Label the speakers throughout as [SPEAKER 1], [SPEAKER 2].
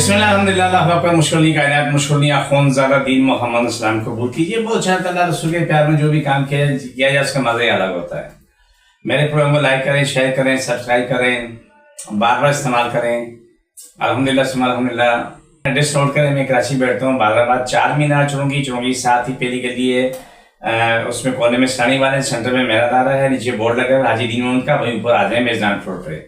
[SPEAKER 1] बिस्मिल्लाह अल्हम्दुलिल्लाह अल्लाह पाक मुश्किल कायनात मुश्किल खून ज़्यादा दीन मोहम्मद इस्लाम कबूल कीजिए। बहुत चाहता अल्लाह रसूल के प्यार में जो भी काम किया जाए उसका मज़ा ही अलग होता है। मेरे प्रोग्राम को लाइक करें, शेयर करें, सब्सक्राइब करें, बार बार इस्तेमाल करें। अल्हम्दुलिल्लाह एड्रेस नोट करें। मैं कराची बैठता हूँ, बादराबाद 4 मीनार चुरूंगी साथ ही पहली गली है, उसमें कोने में सरानी वाले सेंटर में मेरा दारा है, नीचे बोर्ड लगा है हाजी दीन उनका, वहीं ऊपर आ जाए मेजदान फ्लोर पे।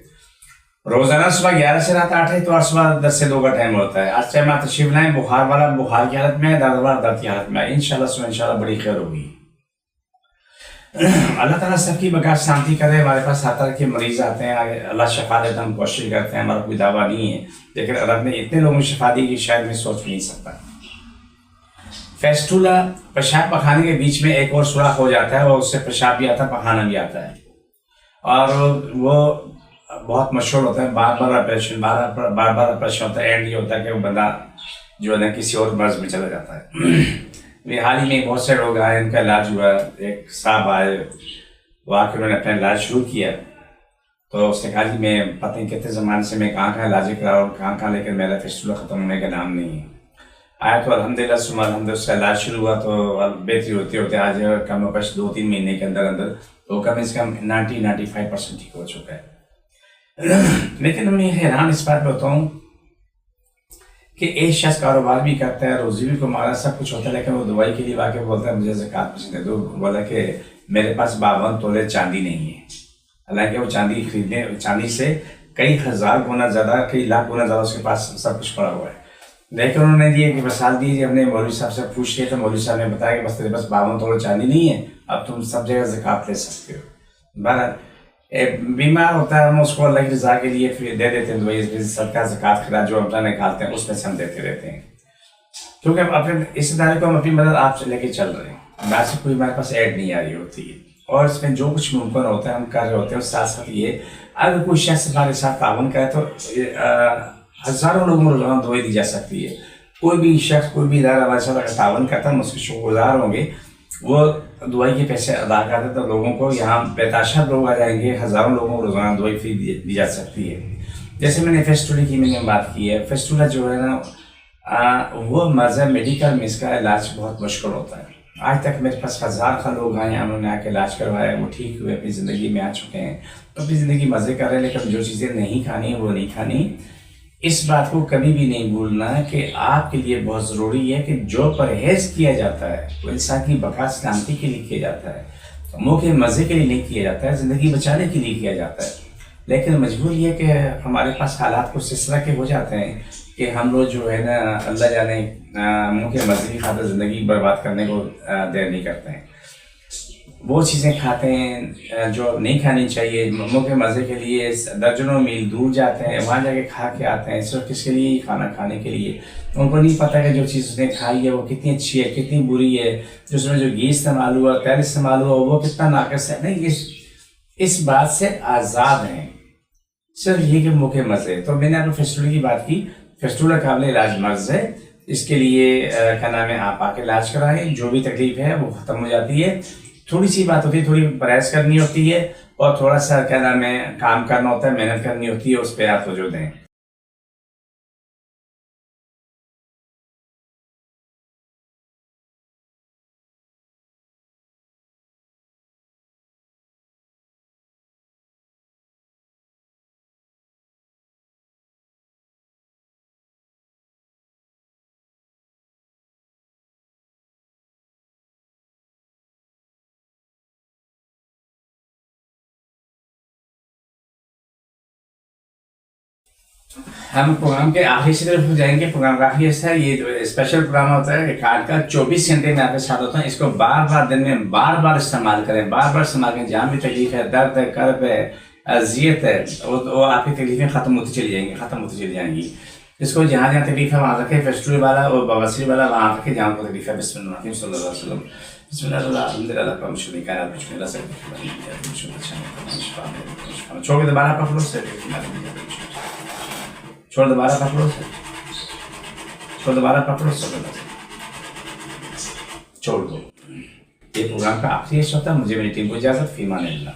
[SPEAKER 1] रोजाना सुबह 11 से रात 8 है तो सुबह 10 से 2 का टाइम होता है। आज टाइम आप तशरीफ लाएं, बुखार वाला बुखार की हालत में है, दर्द वाला दर्द की हालत में है। इंशाल्लाह बड़ी खैर होगी। अल्लाह ताला सबकी बका शांति करे। हमारे पास हर तरह के मरीज आते हैं, अल्लाह शफा देता, हम कोशिश करते हैं, हमारा कोई दावा नहीं है, लेकिन रब ने इतने लोगों को शफा दी कि शायद मैं सोच भी नहीं सकता। फेस्टुला पेशाब पखाने के बीच में एक और सुराख हो जाता है और उससे पेशाब भी आता है, पखाना भी आता है, और वो बहुत मशहूर होता है। बार बार ऑपरेशन होता है। एंड ये होता है कि वो बंदा जो है ना किसी और मर्ज में चला जाता है। हाल ही में बहुत से लोग आए, उनका इलाज हुआ। एक साहब आए, वो आके उन्होंने अपना इलाज शुरू किया, तो उसने कहा कि मैं पता नहीं कितने ज़माने से मैं कहाँ इलाज करा और कहाँ लेकिन मेरा फेस्टुला ख़त्म होने का नाम नहीं है। आया तो अल्हम्दुलिल्लाह उसका इलाज शुरू हुआ, तो बेहतरी होते होते आज कम हो कश 2-3 महीने के अंदर तो कम से कम 90-95% ठीक हो चुका है। लेकिन मैं हैरान इस बात पे होता हूँ कि एक शख्स कारोबार भी करता है, रोजी भी कमाना, सब कुछ होता है, लेकिन वो दवाई के लिए वाकई बोलता है मुझे ज़कात पसंद है। तो बोला कि मेरे पास 52 तोले चांदी नहीं है। हालांकि वो चांदी से कई हज़ार गुना ज़्यादा, कई लाख गुना ज़्यादा उसके पास सब कुछ पड़ा हुआ है। लेकिन उन्होंने दिए कि मिसाल दी, हमने मौलवी साहब से पूछ लिया तो मौलवी साहब ने बताया कि बस तेरे पास 52 तोले चांदी नहीं है, अब तुम सब जगह ज़कात ले सकते हो। बहरहाल बीमार होता है, हम उसको अल्लाह की रज़ा के लिए फिर दे देते हैं दवाई, सदका ज़कात खिराज जो अपना निकालते हैं उसमें से हम देते रहते हैं, क्योंकि हम अपने इस इदारे को हम अपनी मदद आपसे लेके चल रहे हैं। बाहर से कोई हमारे पास ऐड नहीं आ रही होती है, और इसमें जो कुछ मुमकिन होता है हम कर रहे होते हैं। साथ साथ ये अगर कोई शख्स हमारे साथ ताउन करे तो हज़ारों लोगों को रोज़ाना दवाई दी जा सकती है। कोई भी शख्स, कोई भी इदारा हमारे साथ अगर ताउन करता है, हम उसके शुक्रगुज़ार होंगे। वो दवाई के पैसे अदा करते तो लोगों को यहाँ बेताशा लोग आ जाएंगे, हज़ारों लोगों को रोज़ाना दवाई फ्री दी जा सकती है। जैसे मैंने फेस्टुला की मैंने बात की है, फेस्टुला जो है ना वो मर्ज़ मेडिकल में इसका इलाज बहुत मुश्किल होता है। आज तक मेरे पास हज़ार लोग आए हैं, उन्होंने आके इलाज करवाया, वो ठीक हुए, अपनी ज़िंदगी में आ चुके हैं, तो अपनी ज़िंदगी मज़े कर रहे हैं। लेकिन जो चीज़ें नहीं खानी वो नहीं खानी। इस बात को कभी भी नहीं भूलना कि आपके लिए बहुत ज़रूरी है कि जो परहेज़ किया जाता है वो इंसान की बका सलामती के लिए किया जाता है, मुँह के मज़े के लिए नहीं किया जाता है, ज़िंदगी बचाने के लिए किया जाता है। लेकिन मजबूरी है कि हमारे पास हालात कुछ इस तरह के हो जाते हैं कि हम लोग जो है ना अल्लाह जाने मुँह के मज़े की खातिर ज़िंदगी बर्बाद करने को देर नहीं करते हैं। वो चीज़ें खाते हैं जो नहीं खानी चाहिए, मुँह के मज़े के लिए दर्जनों मील दूर जाते हैं, वहाँ जाके खा के आते हैं सिर्फ किसके लिए, खाना खाने के लिए। उनको नहीं पता कि जो चीज़ उसने खाई है वो कितनी अच्छी है, कितनी बुरी है, जिसमें जो घी इस्तेमाल हुआ, तेल इस्तेमाल हुआ, वो कितना नाक़िस है। नहीं, इस बात से आज़ाद हैं, सिर्फ ये कि मुँह के मज़े। तो मैंने आपको फेस्टुला की बात की। फेस्टुला काबिल इलाज मर्ज़ है, इसके लिए क्या नाम है, आप आके इलाज कराएं, जो भी तकलीफ है वो ख़त्म हो जाती है। थोड़ी सी बात होती है, थोड़ी परहेज़ करनी होती है, और थोड़ा सा क्या नाम है काम करना होता है, मेहनत करनी होती है, उस पर आप तवज्जो दें। हम प्रोग्राम के आखिरी से तरफ हो जाएंगे। प्रोग्राम का आखिरी हिस्सा है, ये स्पेशल प्रोग्राम होता है कार्ड का 24 घंटे में आपके साथ होता है। इसको बार बार दिन में बार बार इस्तेमाल करें, बार बार इस्तेमाल करें। जहाँ भी तकलीफ है, दर्द है, कर्ब है, अजियत है, वो आपकी तकलीफें ख़त्म होती चली जाएंगी। इसको जहाँ जहाँ तकलीफ है वहाँ रखें, फेस्टुला वाला और बवासीर वाला वहाँ रखें जहाँ को तकलीफ है। बिस्मिल्लाह सल्लल्लाहु अलैहि वसल्लम, बिस्मिल्लाह अल्हम्दुलिल्लाह का मुश्किल का बिस्मिल्लाह से छोड़ के दोबारा पकड़ो से, छोड़ दोबारा पकड़ो से, छोड़ दोबारा पकड़ो से, छोड़ दो। ये प्रोग्राम का आखिरी हिस्सा होता है। मुझे मेरी टीम को इजाज़त, फी अमान अल्लाह।